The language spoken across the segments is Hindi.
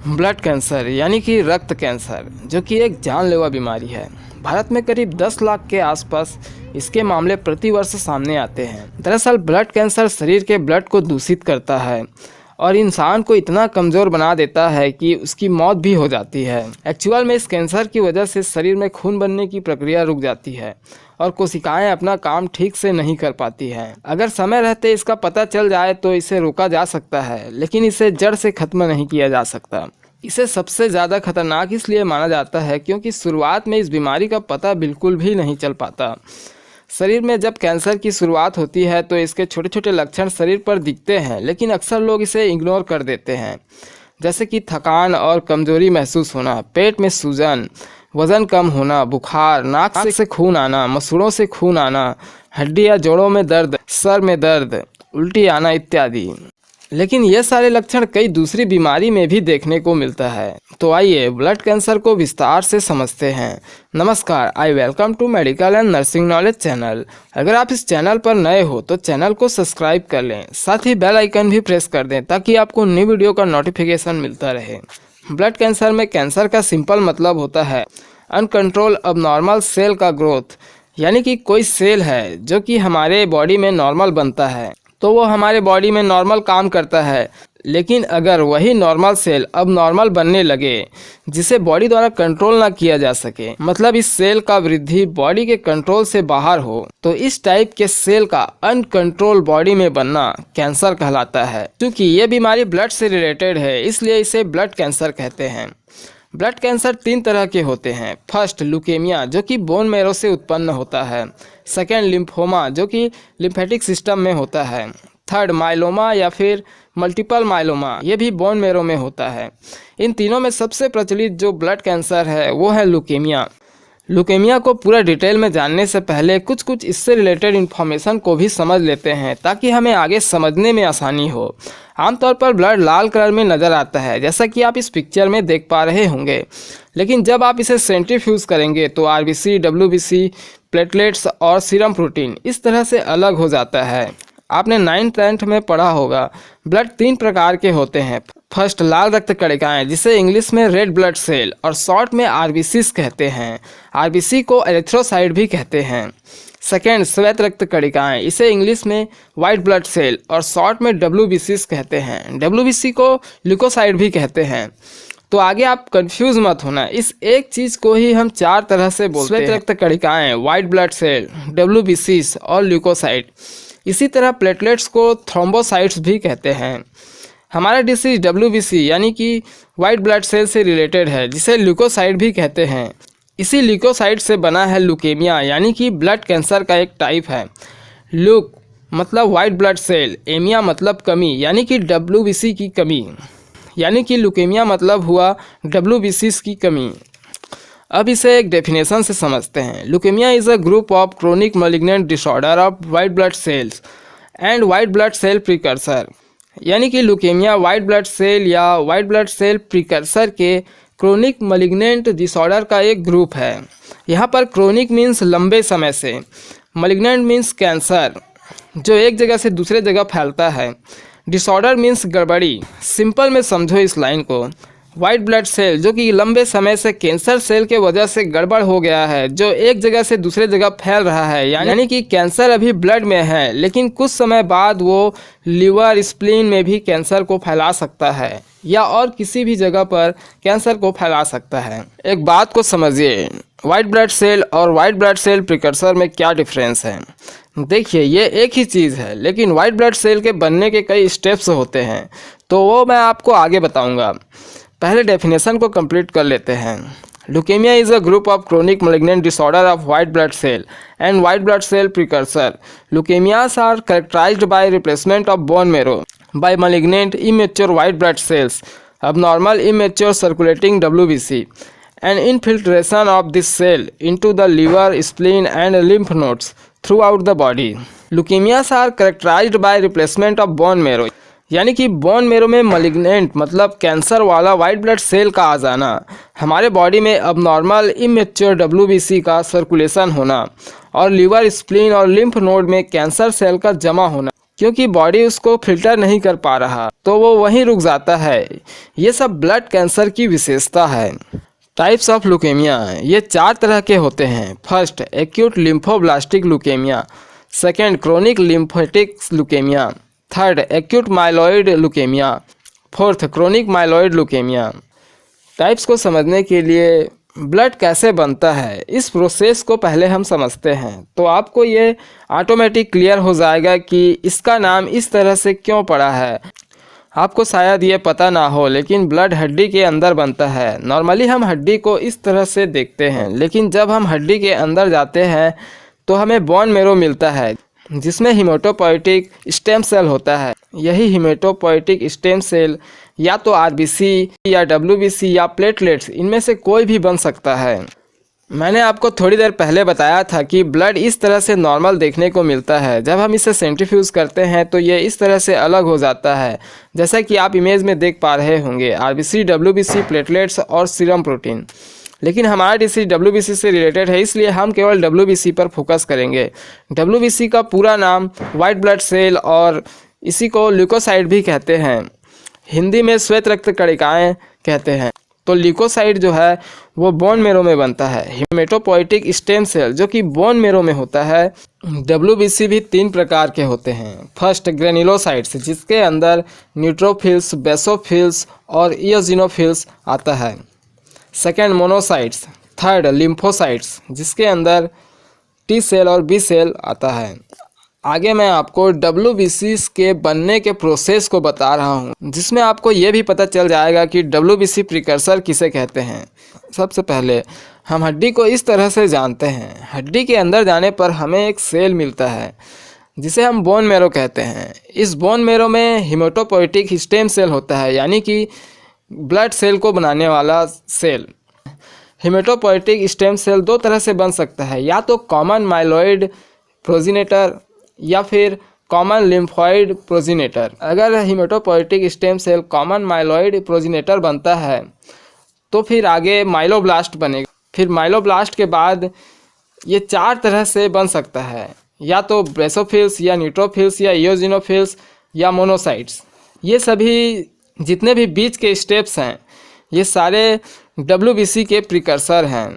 ब्लड कैंसर यानी कि रक्त कैंसर, जो कि एक जानलेवा बीमारी है। भारत में करीब 10 लाख के आसपास इसके मामले प्रतिवर्ष सामने आते हैं। दरअसल ब्लड कैंसर शरीर के ब्लड को दूषित करता है और इंसान को इतना कमज़ोर बना देता है कि उसकी मौत भी हो जाती है। एक्चुअल में इस कैंसर की वजह से शरीर में खून बनने की प्रक्रिया रुक जाती है और कोशिकाएं अपना काम ठीक से नहीं कर पाती हैं। अगर समय रहते इसका पता चल जाए तो इसे रोका जा सकता है, लेकिन इसे जड़ से खत्म नहीं किया जा सकता। इसे सबसे ज़्यादा खतरनाक इसलिए माना जाता है क्योंकि शुरुआत में इस बीमारी का पता बिल्कुल भी नहीं चल पाता। शरीर में जब कैंसर की शुरुआत होती है तो इसके छोटे छोटे लक्षण शरीर पर दिखते हैं, लेकिन अक्सर लोग इसे इग्नोर कर देते हैं, जैसे कि थकान और कमजोरी महसूस होना, पेट में सूजन, वज़न कम होना, बुखार, नाक से खून आना, मसूड़ों से खून आना, हड्डी या जोड़ों में दर्द, सर में दर्द, उल्टी आना इत्यादि। लेकिन ये सारे लक्षण कई दूसरी बीमारी में भी देखने को मिलता है। तो आइए ब्लड कैंसर को विस्तार से समझते हैं। नमस्कार, I welcome to medical and nursing knowledge channel. अगर आप इस चैनल पर नए हो तो चैनल को सब्सक्राइब कर लें, साथ ही बेल आइकन भी प्रेस कर दें ताकि आपको न्यू वीडियो का नोटिफिकेशन मिलता रहे। ब्लड कैंसर में कैंसर का सिंपल मतलब होता है अनकंट्रोल अबनॉर्मल सेल का ग्रोथ, यानी कि कोई सेल है जो कि हमारे बॉडी में नॉर्मल बनता है तो वो हमारे बॉडी में नॉर्मल काम करता है, लेकिन अगर वही नॉर्मल सेल अब नॉर्मल बनने लगे जिसे बॉडी द्वारा कंट्रोल ना किया जा सके, मतलब इस सेल का वृद्धि बॉडी के कंट्रोल से बाहर हो, तो इस टाइप के सेल का अनकंट्रोल बॉडी में बनना कैंसर कहलाता है। क्योंकि ये बीमारी ब्लड से रिलेटेड है इसलिए इसे ब्लड कैंसर कहते हैं। ब्लड कैंसर 3 तरह के होते हैं। फर्स्ट ल्यूकेमिया, जो कि बोन मैरो से उत्पन्न होता है। सेकेंड लिम्फोमा, जो कि लिम्फेटिक सिस्टम में होता है। थर्ड माइलोमा या फिर मल्टीपल माइलोमा, ये भी बोन मैरो में होता है। इन तीनों में सबसे प्रचलित जो ब्लड कैंसर है वो है ल्यूकेमिया। ल्यूकेमिया को पूरा डिटेल में जानने से पहले कुछ इससे रिलेटेड इन्फॉर्मेशन को भी समझ लेते हैं ताकि हमें आगे समझने में आसानी हो। आमतौर पर ब्लड लाल कलर में नज़र आता है, जैसा कि आप इस पिक्चर में देख पा रहे होंगे, लेकिन जब आप इसे सेंट्रीफ्यूज करेंगे तो आरबीसी, डब्ल्यूबीसी, प्लेटलेट्स और सीरम प्रोटीन इस तरह से अलग हो जाता है। आपने 9th-10th में पढ़ा होगा। ब्लड 3 प्रकार के होते हैं। फर्स्ट लाल रक्त कणिकाएं, जिसे इंग्लिश में रेड ब्लड सेल और शॉर्ट में आरबीसीज कहते हैं। आरबीसी को एरिथ्रोसाइट भी कहते हैं। सेकेंड श्वेत रक्त कणिकाएं, इसे इंग्लिश में वाइट ब्लड सेल और शॉर्ट में डब्ल्यूबीसीज कहते हैं। डब्ल्यूबीसी को ल्यूकोसाइट भी कहते हैं। तो आगे आप कंफ्यूज मत होना, इस एक चीज़ को ही हम 4 तरह से बोलते हैं। श्वेत रक्त कणिकाएं, वाइट ब्लड सेल, डब्ल्यूबीसीज और ल्यूकोसाइट। इसी तरह प्लेटलेट्स को थ्रोम्बोसाइट्स भी कहते हैं। हमारा डिसीज डब्ल्यूबीसी यानी कि वाइट ब्लड सेल से रिलेटेड है, जिसे ल्यूकोसाइट भी कहते हैं। इसी ल्यूकोसाइट से बना है ल्यूकेमिया, यानी कि ब्लड कैंसर का एक टाइप है। ल्यूक मतलब वाइट ब्लड सेल, एमिया मतलब कमी, यानी कि डब्ल्यूबीसी की कमी, यानी कि ल्यूकेमिया मतलब हुआ डब्ल्यूबीसी की कमी। अब इसे एक डेफिनेशन से समझते हैं। Leukaemia is a group of chronic malignant disorder of white blood cells and white blood cell precursor, यानी कि ल्यूकेमिया वाइट ब्लड सेल या वाइट ब्लड सेल प्रिकर्सर के क्रोनिक मलिग्नेंट डिसऑर्डर का एक ग्रुप है। यहाँ पर क्रोनिक मीन्स लंबे समय से, मलिग्नेंट मीन्स कैंसर जो एक जगह से दूसरे जगह फैलता है, डिसऑर्डर मीन्स गड़बड़ी। सिंपल में समझो इस लाइन को, वाइट ब्लड सेल जो कि लंबे समय से कैंसर सेल के वजह से गड़बड़ हो गया है, जो एक जगह से दूसरे जगह फैल रहा है, यानी कि कैंसर अभी ब्लड में है, लेकिन कुछ समय बाद वो लीवर, स्प्लीन में भी कैंसर को फैला सकता है या और किसी भी जगह पर कैंसर को फैला सकता है। एक बात को समझिए, वाइट ब्लड सेल और वाइट ब्लड सेल प्रिकर्सर में क्या डिफरेंस है। देखिए, ये एक ही चीज़ है, लेकिन वाइट ब्लड सेल के बनने के कई स्टेप्स होते हैं, तो वो मैं आपको आगे बताऊंगा। पहले डेफिनेशन को कंप्लीट कर लेते हैं। Leukaemia is a group of chronic malignant disorder of white blood cell and white blood cell precursor. Leukaemias are characterised by replacement of bone marrow by malignant immature white blood cells, abnormal immature circulating WBC, and infiltration of this cell into the liver, spleen, and lymph nodes throughout the body. Leukemias are characterized by replacement of bone marrow, यानी कि बोन मैरो में मलिग्नेंट मतलब कैंसर वाला वाइट ब्लड सेल का आ जाना, हमारे बॉडी में अबनॉर्मल इमेच्योर WBC का सर्कुलेशन होना और लीवर, स्प्लीन और लिम्फ नोड में कैंसर सेल का जमा होना। क्योंकि बॉडी उसको फिल्टर नहीं कर पा रहा तो वो वहीं रुक जाता है। ये सब ब्लड कैंसर की विशेषता है। टाइप्स ऑफ लुकेमिया, ये 4 तरह के होते हैं। First, acute lymphoblastic leukaemia. Second, chronic lymphatic leukaemia. Third, acute myeloid leukaemia. Fourth, chronic myeloid leukaemia. Types को समझने के लिए ब्लड कैसे बनता है, इस प्रोसेस को पहले हम समझते हैं तो आपको ये ऑटोमेटिक क्लियर हो जाएगा कि इसका नाम इस तरह से क्यों पड़ा है। आपको शायद ये पता ना हो, लेकिन ब्लड हड्डी के अंदर बनता है। नॉर्मली हम हड्डी को इस तरह से देखते हैं, लेकिन जब हम हड्डी के अंदर जाते हैं तो हमें बोन मैरो मिलता है जिसमें हिमेटोपोइटिक स्टेम सेल होता है। यही हिमेटोपोइटिक स्टेम सेल या तो आरबीसी या डब्ल्यूबीसी या प्लेटलेट्स, इनमें से कोई भी बन सकता है। मैंने आपको थोड़ी देर पहले बताया था कि ब्लड इस तरह से नॉर्मल देखने को मिलता है। जब हम इसे सेंट्रीफ्यूज करते हैं तो ये इस तरह से अलग हो जाता है, जैसा कि आप इमेज में देख पा रहे होंगे, आरबीसी, डब्ल्यूबीसी, प्लेटलेट्स और सीरम प्रोटीन। लेकिन हमारा डिसीज डब्ल्यूबीसी से रिलेटेड है, इसलिए हम केवल डब्ल्यूबीसी पर फोकस करेंगे। डब्ल्यूबीसी का पूरा नाम वाइट ब्लड सेल और इसी को ल्यूकोसाइट भी कहते हैं। हिंदी में श्वेत रक्त कणिकाएं कहते हैं। तो ल्यूकोसाइट जो है वो बोन मैरो में बनता है। हिमेटोपोइटिक स्टेम सेल जो कि बोन मैरो में होता है। डब्ल्यूबीसी भी 3 प्रकार के होते हैं। फर्स्ट, ग्रेन्युलोसाइट्स, जिसके अंदर न्यूट्रोफिल्स, बेसोफिल्स और इयोजिनोफिल्स आता है। Second, monocytes. थर्ड, लिम्फोसाइट्स, जिसके अंदर टी सेल और बी सेल आता है। आगे मैं आपको डब्ल्यूबीसी के बनने के प्रोसेस को बता रहा हूँ, जिसमें आपको ये भी पता चल जाएगा कि डब्ल्यूबीसी प्रिकर्सर किसे कहते हैं। सबसे पहले हम हड्डी को इस तरह से जानते हैं। हड्डी के अंदर जाने पर हमें एक सेल मिलता है जिसे हम बोन मैरो कहते हैं। इस बोन मैरो में हिमेटोपोइटिक स्टेम सेल होता है, यानी कि ब्लड सेल को बनाने वाला सेल। हिमेटोपोइटिक स्टेम सेल 2 तरह से बन सकता है, या तो कॉमन माइलॉइड प्रोजिनेटर या फिर कॉमन लिम्फॉइड प्रोजिनेटर। अगर haematopoietic stem cell common myeloid progenitor बनता है तो फिर आगे माइलोब्लास्ट बनेगा। फिर माइलोब्लास्ट के बाद ये 4 तरह से बन सकता है, या तो बेसोफिल्स या न्यूट्रोफिल्स या इयोजिनोफिल्स या मोनोसाइट्स। ये सभी जितने भी बीच के स्टेप्स हैं ये सारे डब्ल्यूबीसी के प्रिकर्सर हैं।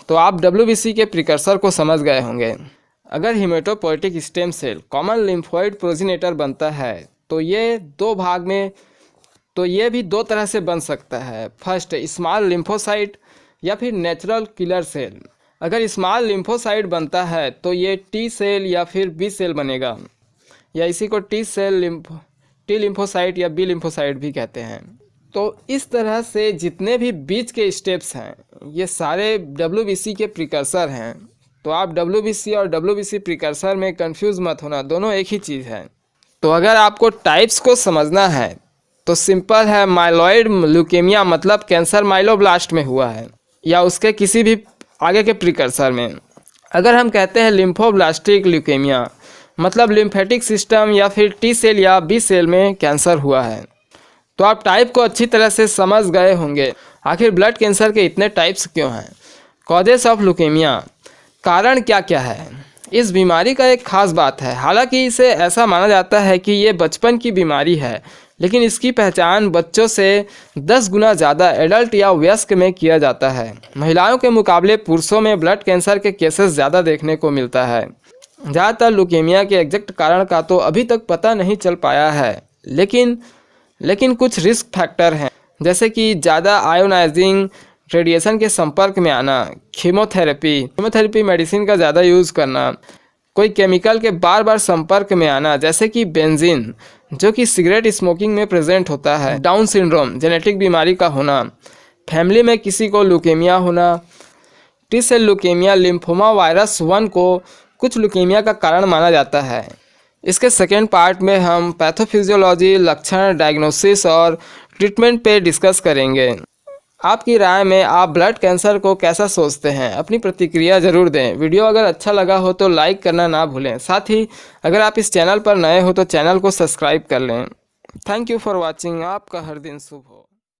तो आप डब्ल्यूबीसी के प्रिकर्सर को समझ गए होंगे। अगर haematopoietic stem cell common lymphoid progenitor बनता है तो ये 2 भाग में, तो ये भी 2 तरह से बन सकता है। फर्स्ट, स्मॉल लिम्फोसाइट या फिर नेचुरल किलर सेल। अगर स्मॉल लिम्फोसाइट बनता है तो ये टी सेल या फिर बी सेल बनेगा, या इसी को टी लिम्फोसाइट या बी लिम्फोसाइट भी कहते हैं। तो इस तरह से जितने भी बीच के स्टेप्स हैं ये सारे डब्ल्यूबीसी के प्रिकर्सर हैं। तो आप डब्ल्यूबीसी और डब्ल्यूबीसी प्रिकर्सर में कंफ्यूज मत होना, दोनों एक ही चीज़ है। तो अगर आपको टाइप्स को समझना है तो सिंपल है, माइलॉइड ल्यूकेमिया मतलब कैंसर माइलोब्लास्ट में हुआ है या उसके किसी भी आगे के प्रिकर्सर में। अगर हम कहते हैं लिम्फोब्लास्टिक ल्यूकेमिया मतलब लिम्फेटिक सिस्टम या फिर टी सेल या बी सेल में कैंसर हुआ है। तो आप टाइप को अच्छी तरह से समझ गए होंगे। आखिर ब्लड कैंसर के इतने टाइप्स क्यों हैं? कॉजेस ऑफ ल्यूकेमिया, कारण क्या क्या है? इस बीमारी का एक खास बात है। हालांकि इसे ऐसा माना जाता है कि ये बचपन की बीमारी है, लेकिन इसकी पहचान बच्चों से 10 गुना ज़्यादा एडल्ट या वयस्क में किया जाता है। महिलाओं के मुकाबले पुरुषों में ब्लड कैंसर के केसेस ज़्यादा देखने को मिलता है। ज़्यादातर ल्यूकेमिया के एग्जैक्ट कारण का तो अभी तक पता नहीं चल पाया है, लेकिन कुछ रिस्क फैक्टर हैं, जैसे कि ज़्यादा आयोनाइजिंग रेडिएशन के संपर्क में आना, कीमोथेरेपी मेडिसिन का ज़्यादा यूज़ करना, कोई केमिकल के बार बार संपर्क में आना जैसे कि बेंजीन जो कि सिगरेट स्मोकिंग में प्रेजेंट होता है, डाउन सिंड्रोम जेनेटिक बीमारी का होना, फैमिली में किसी को ल्यूकेमिया होना, T cell leukaemia lymphoma virus 1 को कुछ ल्यूकेमिया का कारण माना जाता है। इसके सेकेंड पार्ट में हम पैथोफिजियोलॉजी, लक्षण, डायग्नोसिस और ट्रीटमेंट पे डिस्कस करेंगे। आपकी राय में आप ब्लड कैंसर को कैसा सोचते हैं? अपनी प्रतिक्रिया ज़रूर दें। वीडियो अगर अच्छा लगा हो तो लाइक करना ना भूलें। साथ ही अगर आप इस चैनल पर नए हो तो चैनल को सब्सक्राइब कर लें। Thank you for watching. आपका हर दिन शुभ हो।